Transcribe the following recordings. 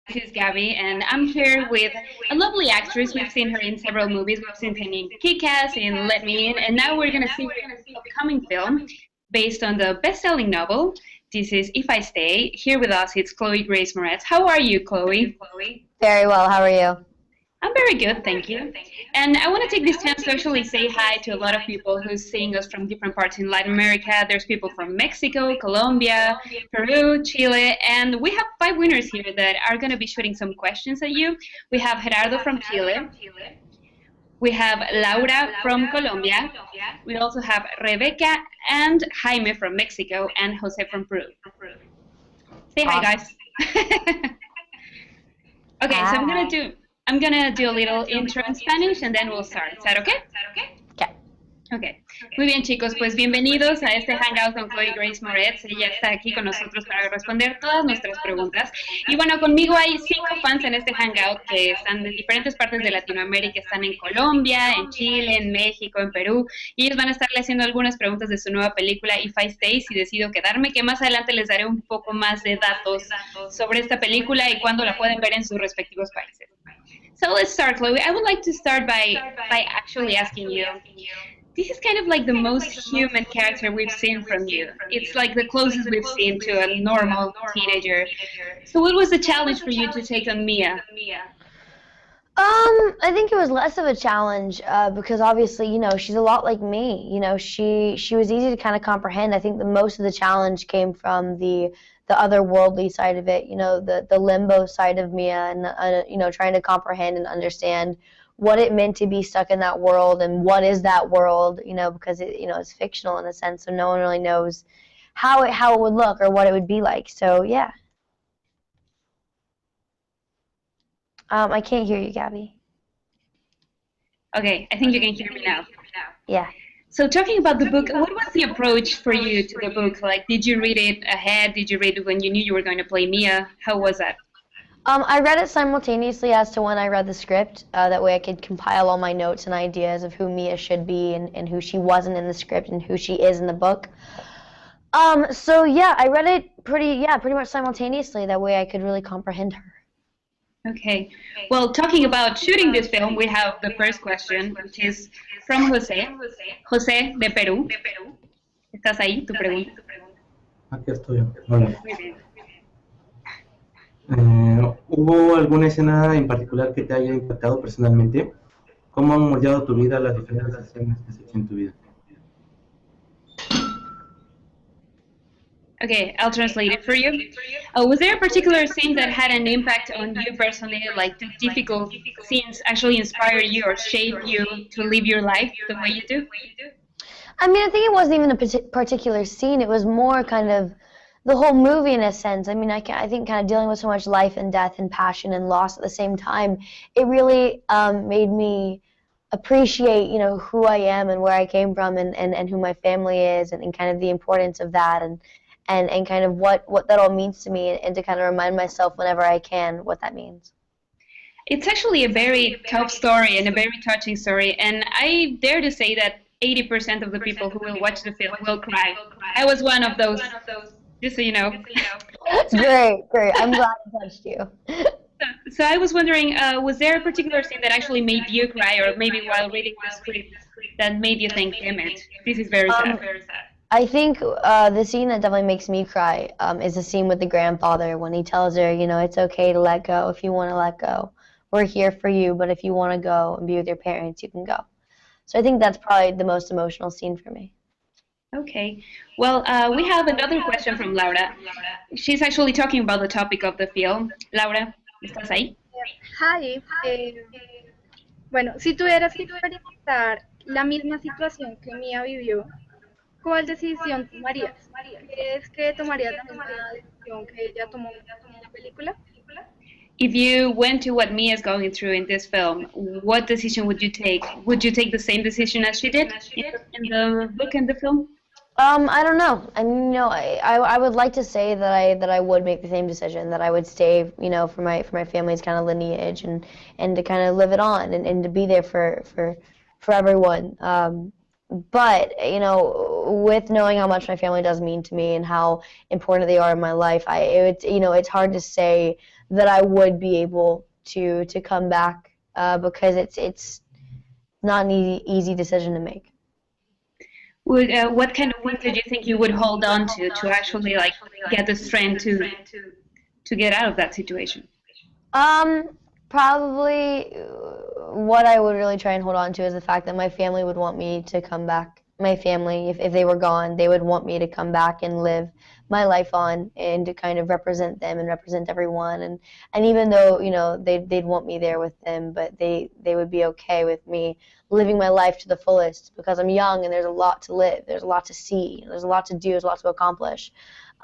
This is Gabby, and I'm here with a lovely actress. We've seen her in several movies. We've seen her in Kick-Ass, in Let Me In, and now we're going to see her in an upcoming film based on the best-selling novel. This is If I Stay. Here with us, it's Chloe Grace Moretz. How are you, Chloe? Very well. How are you? I'm very good, thank you. And I want to take this chance to actually say hi to a lot of people who's seeing us from different parts in Latin America. There's people from Mexico, Colombia, Peru, Chile, and we have 5 winners here that are going to be shooting some questions at you. We have Gerardo from Chile. We have Laura from Colombia. We also have Rebecca and Jaime from Mexico and Jose from Peru. Say hi, guys. Okay, so I'm gonna do a little intro in Spanish and then we'll start. Is that okay? Okay. Okay. Muy bien, chicos, pues bienvenidos a este Hangout con Chloe Grace Moretz. Ella está aquí con nosotros para responder todas nuestras preguntas. Y bueno, conmigo hay 5 fans en este Hangout que están de diferentes partes de Latinoamérica. Están en Colombia, en Chile, en México, en Perú. Y ellos van a estarle haciendo algunas preguntas de su nueva película If I Stay, si decido quedarme, que más adelante les daré un poco más de datos sobre esta película y cuándo la pueden ver en sus respectivos países. So let's start, Chloe. I would like to start by actually asking you, this is kind of like the most human character we've seen from you. It's like the closest we've seen to a normal teenager. So what was the challenge for you to take on Mia? I think it was less of a challenge because obviously, you know, she's a lot like me. You know, she was easy to kind of comprehend. I think the most of the challenge came from the otherworldly side of it. You know, the limbo side of Mia, and you know, trying to comprehend and understand what it meant to be stuck in that world and what is that world. You know, because it, you know, it's fictional in a sense, so no one really knows how it would look or what it would be like. So yeah. I can't hear you, Gabby. Okay, I think you can hear me now. Yeah. So talking about the book, what was the approach for you to the book? Like, did you read it ahead? Did you read it when you knew you were going to play Mia? How was that? I read it simultaneously as to when I read the script. That way I could compile all my notes and ideas of who Mia should be and who she wasn't in the script and who she is in the book. So yeah, I read it pretty much simultaneously. That way I could really comprehend her. Okay. Well, talking about shooting this film, we have the first question, which is from Jose. Jose de Perú. ¿Estás ahí? Tu pregunta. Aquí estoy. Hola. Muy bien. ¿Hubo alguna escena en particular que te haya impactado personalmente? ¿Cómo han moldeado tu vida las diferentes escenas que has hecho en tu vida? Okay, I'll translate it for you. Was there a particular scene that had an impact on you personally, like the difficult scenes actually inspired you or shaped you to live your life the way you do? I mean, I think it wasn't even a particular scene. It was more kind of the whole movie in a sense. I mean, I think kind of dealing with so much life and death and passion and loss at the same time, it really made me appreciate, you know, who I am and where I came from and who my family is and kind of the importance of that and kind of what that all means to me and to kind of remind myself whenever I can what that means. It's actually a very tough story and a very touching story, and I dare to say that 80% of the people who will watch the film will cry. I was one of those, just so you know. Great. I'm glad it touched you. So I was wondering, was there a particular scene that actually made you cry, or maybe while reading the script that made you think, damn it, this is very sad? I think the scene that definitely makes me cry is the scene with the grandfather when he tells her, you know, it's okay to let go if you want to let go. We're here for you, but if you want to go and be with your parents, you can go. So I think that's probably the most emotional scene for me. Okay. Well, we have another question from Laura. She's actually talking about the topic of the film. Laura, ¿estás ahí? Hi. Bueno, si tuvieras que experimentar la misma situación que Mia vivió, ¿cuál decisión tomarías? ¿Crees que tomarías la misma decisión que ella tomó en la película? If you went to what Mia's going through in this film, what decision would you take? Would you take the same decision as she did in the book and the film? I don't know. I mean, you know, I would like to say that I would make the same decision, that I would stay, you know, for my family's kind of lineage and to kind of live it on and to be there for everyone. But, you know, with knowing how much my family does mean to me and how important they are in my life, it's hard to say that I would be able to come back because it's not an easy decision to make. What kind of things did you think you would hold on to actually like get the strength to get out of that situation? Probably what I would really try and hold on to is the fact that my family would want me to come back. My family, if they were gone, they would want me to come back and live my life on and to kind of represent them and represent everyone. And even though, they'd want me there with them, but they would be okay with me living my life to the fullest because I'm young and there's a lot to live, there's a lot to see, there's a lot to do, there's a lot to accomplish.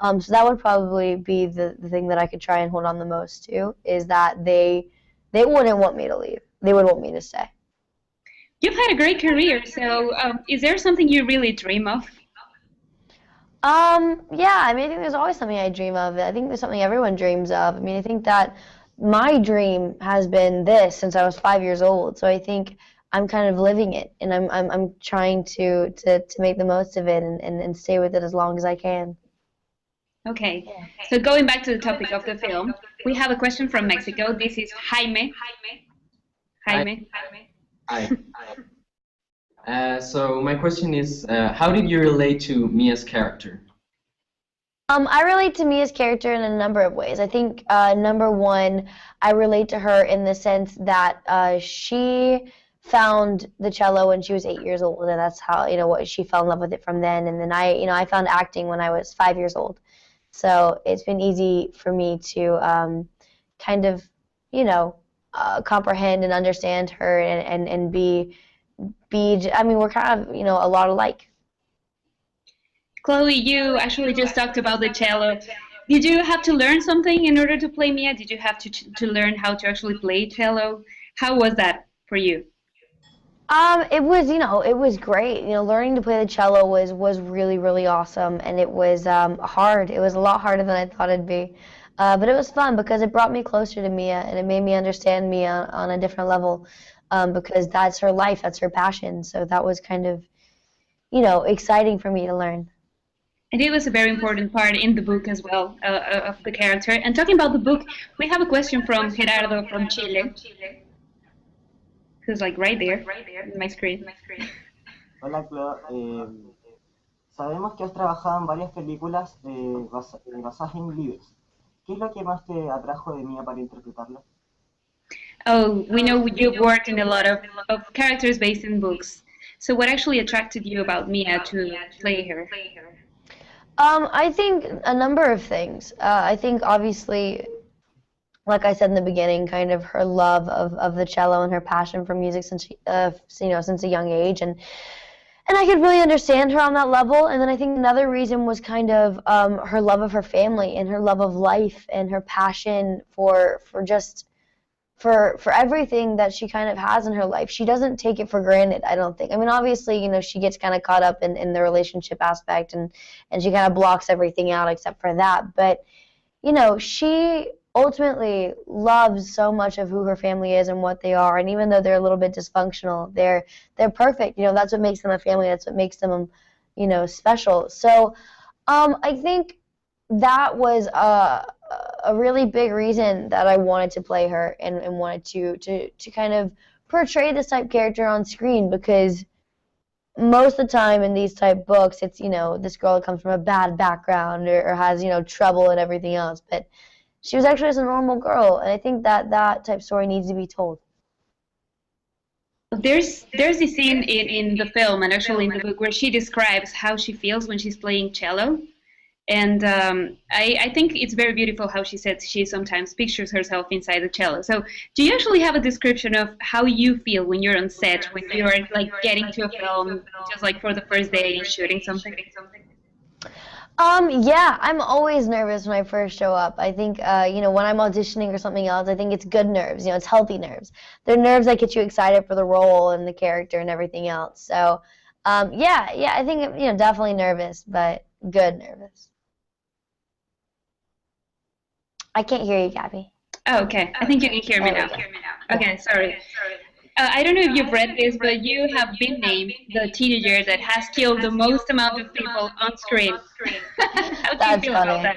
So that would probably be the thing that I could try and hold on the most to, is that they wouldn't want me to leave. They would want me to stay. You've had a great career, so is there something you really dream of? Yeah, I think there's always something I dream of. I think there's something everyone dreams of. I think that my dream has been this since I was 5 years old, so I think I'm kind of living it, and I'm trying to make the most of it and stay with it as long as I can. Okay, so going back to the topic of the film, we have a question from Mexico. This is Jaime. Jaime. Hi. So my question is, how did you relate to Mia's character? I relate to Mia's character in a number of ways. I think number one, I relate to her in the sense that she found the cello when she was 8 years old, and that's how she fell in love with it from then. And then I found acting when I was 5 years old. So it's been easy for me to kind of comprehend and understand her and be. We're kind of a lot alike. Chloe, you actually just talked about the cello. Did you have to learn something in order to play Mia? Did you have to learn how to actually play cello? How was that for you? It was great. Learning to play the cello was really, really awesome, and it was hard. It was a lot harder than I thought it'd be. But it was fun because it brought me closer to Mia, and it made me understand Mia on a different level, because that's her life, that's her passion. So that was kind of, exciting for me to learn. And it was a very important part in the book as well, of the character. And talking about the book, we have a question from Gerardo from Chile, who's like right there in my screen. Hola, Chloe. Sabemos que has trabajado en varias películas basadas en libros. ¿Qué es lo que más te atrajo de Mia para interpretarla? Oh, we know you've worked in a lot of characters based in books. So what actually attracted you about Mia to play her? I think a number of things. I think obviously, like I said in the beginning, kind of her love of the cello and her passion for music since since a young age, and I could really understand her on that level. And then I think another reason was kind of her love of her family and her love of life and her passion for everything that she kind of has in her life. She doesn't take it for granted, I don't think. Obviously, she gets kind of caught up in the relationship aspect and she kind of blocks everything out except for that. But, she ultimately loves so much of who her family is and what they are. And even though they're a little bit dysfunctional, they're perfect. That's what makes them a family. That's what makes them, special. So I think that was a really big reason that I wanted to play her and wanted to kind of portray this type character on screen, because most of the time in these type books, it's, this girl that comes from a bad background or has, trouble and everything else. But she was actually just a normal girl, and I think that type story needs to be told. There's this scene in the film and actually in the book where she describes how she feels when she's playing cello. And I think it's very beautiful how she said she sometimes pictures herself inside the cello. So do you actually have a description of how you feel when you're on set, when you're like getting to a film, just like for the first day and shooting something? Yeah, I'm always nervous when I first show up. I think, when I'm auditioning or something else, I think it's good nerves. It's healthy nerves. They're nerves that get you excited for the role and the character and everything else. So, yeah, I think, definitely nervous, but good nervous. I can't hear you, Gabby. Oh, okay. I think you can hear me now. Okay, sorry. I don't know if you've read this, but you have been named the teenager that has killed the most amount of people on screen. How do you feel about that?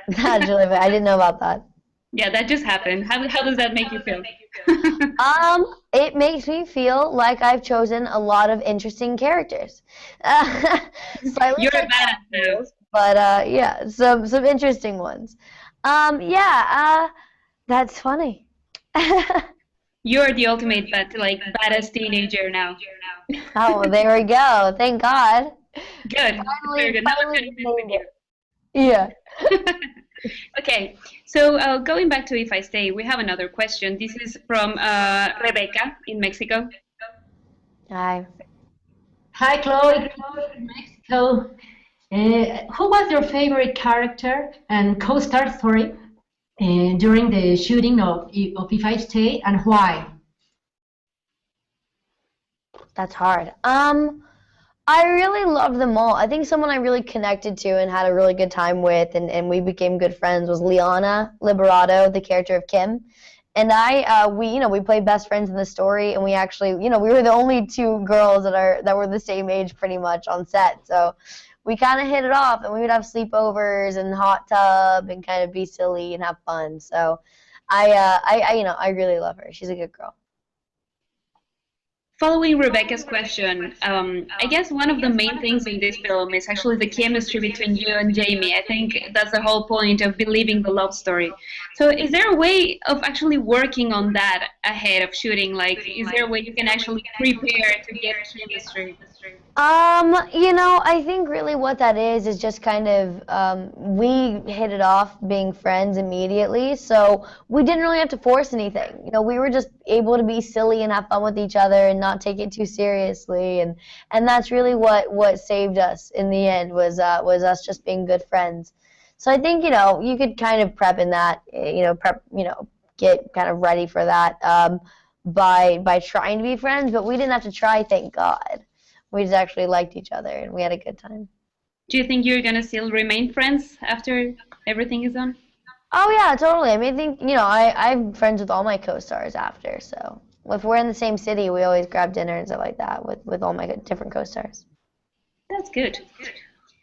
That's really funny. I didn't know about that. Yeah, that just happened. How does that make you feel? It makes me feel like I've chosen a lot of interesting characters. Slightly You're a badass, though. but yeah, some interesting ones. That's funny. You're the ultimate badass teenager now. Oh, there we go. Thank God. Good. Very good. Now I'm gonna with you. Yeah. Okay, so going back to If I Stay, we have another question. This is from Rebecca in Mexico. Hi. Hi, Chloe. From Mexico. Who was your favorite character and co-star, during the shooting of If I Stay, and why? That's hard. I really loved them all. I think someone I really connected to and had a really good time with, and we became good friends, was Liana Liberato, the character of Kim. And we played best friends in the story, and we actually, we were the only two girls that were the same age pretty much on set. So we kind of hit it off, and we would have sleepovers and hot tub and kind of be silly and have fun. So I really love her. She's a good girl. Following Rebecca's question, I guess one of the main things in this film is actually the chemistry between you and Jamie. I think that's the whole point of believing the love story. So is there a way of actually working on that ahead of shooting? Is there a way you can actually prepare to get chemistry? I think really what that is just kind of, we hit it off being friends immediately, so we didn't really have to force anything. We were just able to be silly and have fun with each other and not take it too seriously, and that's really what saved us in the end, was us just being good friends. So I think, you could kind of prep in that, get kind of ready for that, by trying to be friends, but we didn't have to try, thank God. We just actually liked each other, and we had a good time. Do you think you're going to still remain friends after everything is done? Oh, yeah, totally. I mean, I think, I'm friends with all my co-stars after, so if we're in the same city, we always grab dinner and stuff like that with all my different co-stars. That's good.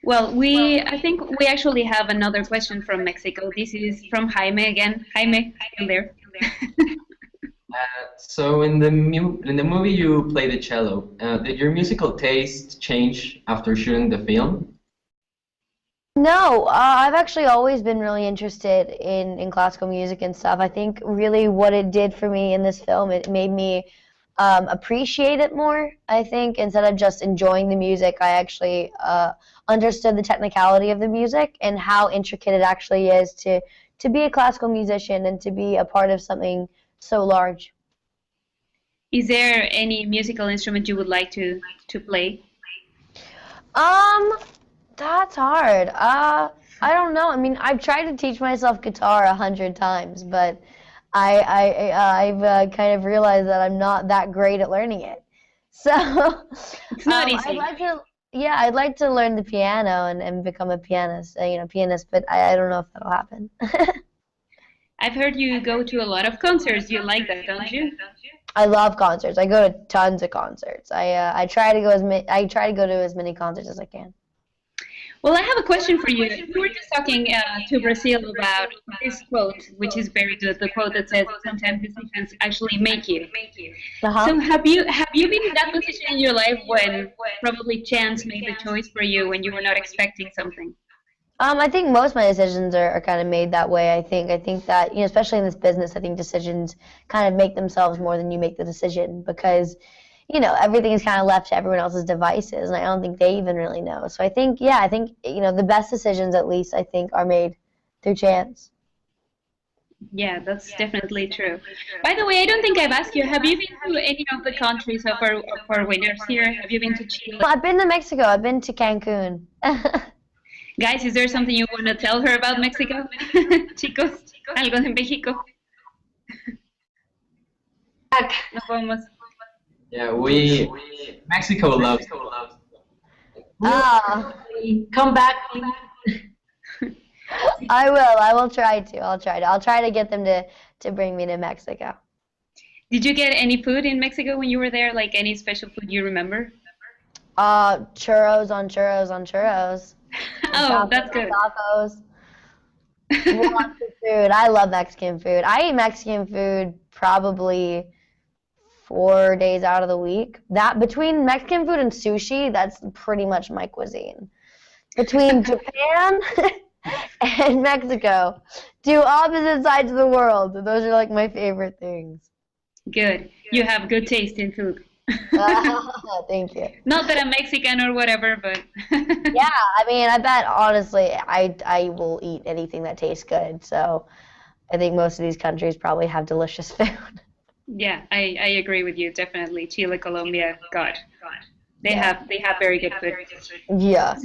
Well, I think we actually have another question from Mexico. This is from Jaime again. Jaime, still there? So in the movie you play the cello. Did your musical taste change after shooting the film? No, I've actually always been really interested in classical music and stuff. I think really what it did for me in this film, it made me appreciate it more. I think instead of just enjoying the music, I actually understood the technicality of the music and how intricate it actually is to be a classical musician and to be a part of something so large. Is there any musical instrument you would like to play? That's hard. I don't know. I mean, I've tried to teach myself guitar 100 times, but I've kind of realized that I'm not that great at learning it. So it's not easy. I'd like to learn the piano and become a pianist, but I don't know if that'll happen. I've heard you go to a lot of concerts. You like that, don't you? I love concerts. I go to tons of concerts. I try to go to as many concerts as I can. Well, I have a question for you. We were just talking to Brazil about this quote, which is very good. The quote that says, "Sometimes decisions actually make you." Uh-huh. So have you been in that position in your life when probably chance made the choice for you when you were not expecting something? I think most of my decisions are kind of made that way. I think that, especially in this business, I think decisions kind of make themselves more than you make the decision, because, everything is kind of left to everyone else's devices, and I don't think they even really know. So I think, the best decisions, at least, I think, are made through chance. Yeah, that's definitely true. By the way, I don't think I've asked you, have you been to any of the countries of our winners here? Have you been to Chile? Well, I've been to Mexico. I've been to Cancun. Guys, is there something you want to tell her about Mexico? Chicos, algo de México. No podemos. Yeah, Mexico loves. Come back. I will try to. I'll try to get them to bring me to Mexico. Did you get any food in Mexico when you were there? Like any special food you remember? Churros on churros on churros. Oh, that's good. Tacos. Lots of food. I love Mexican food. I eat Mexican food probably 4 days out of the week. That between Mexican food and sushi, that's pretty much my cuisine. Between Japan and Mexico, two opposite sides of the world. Those are like my favorite things. Good. You have good taste in food. Thank you. Not that I'm Mexican or whatever, but yeah, I mean, I bet honestly, I will eat anything that tastes good. So, I think most of these countries probably have delicious food. Yeah, I agree with you definitely. Chile, Colombia, God, they have very good food. Yeah.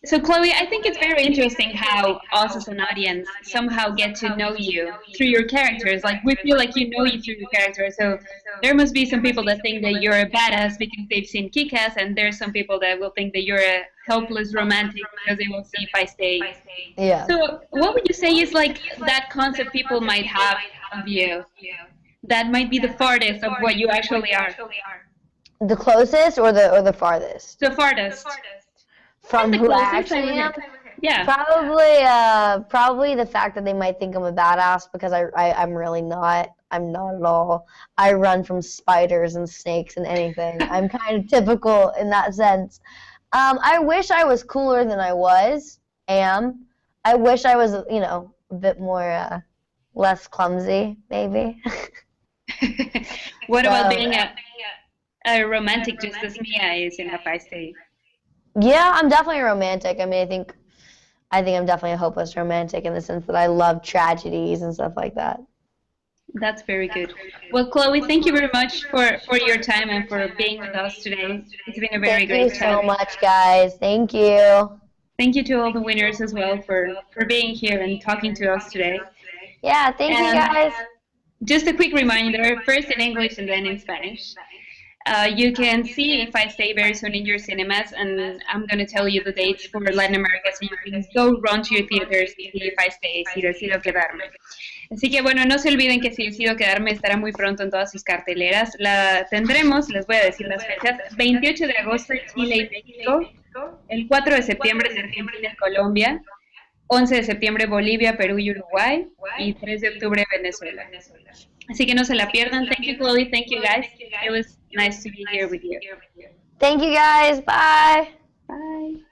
So Chloe, I think it's very interesting how us as an audience somehow get to know you through your characters. Like we feel like you know you through your characters. So there must be some people that think that you're a badass because they've seen Kick-Ass, and there's some people that will think that you're a helpless romantic because they will see If I Stay. Yeah. So what would you say is like that concept people might have of you that might be the farthest of what you actually are? The closest or the farthest? The farthest. From who I actually am? Yeah. Probably the fact that they might think I'm a badass because I'm really not. I'm not at all. I run from spiders and snakes and anything. I'm kind of typical in that sense. I wish I was cooler than I am. I wish I was, a bit more less clumsy, maybe. What about being a romantic just as Mia is in If I Stay? Yeah, I'm definitely a romantic. I mean, I think I'm definitely a hopeless romantic in the sense that I love tragedies and stuff like that. That's very good. Well, Chloe, thank you very much for your time and for being with us today. It's been a very great time. Thank you so much, guys. Thank you. Thank you to all the winners as well for being here and talking to us today. Yeah, thank you, guys. Just a quick reminder, first in English and then in Spanish. You can see If I Stay very soon in your cinemas, and I'm going to tell you the dates for Latin America, so you can go run to your theaters y see If I Stay, si decido quedarme. Así que bueno, no se olviden que Si decido quedarme estará muy pronto en todas sus carteleras. La tendremos, les voy a decir las fechas, 28 de agosto en Chile y México, el 4 de septiembre en Argentina y Colombia, 11 de septiembre Bolivia, Perú y Uruguay, y 3 de octubre Venezuela. Así que no se la pierdan. Thank you, Chloe. Thank you, guys. It was nice to be here with you. Thank you, guys. Bye. Bye.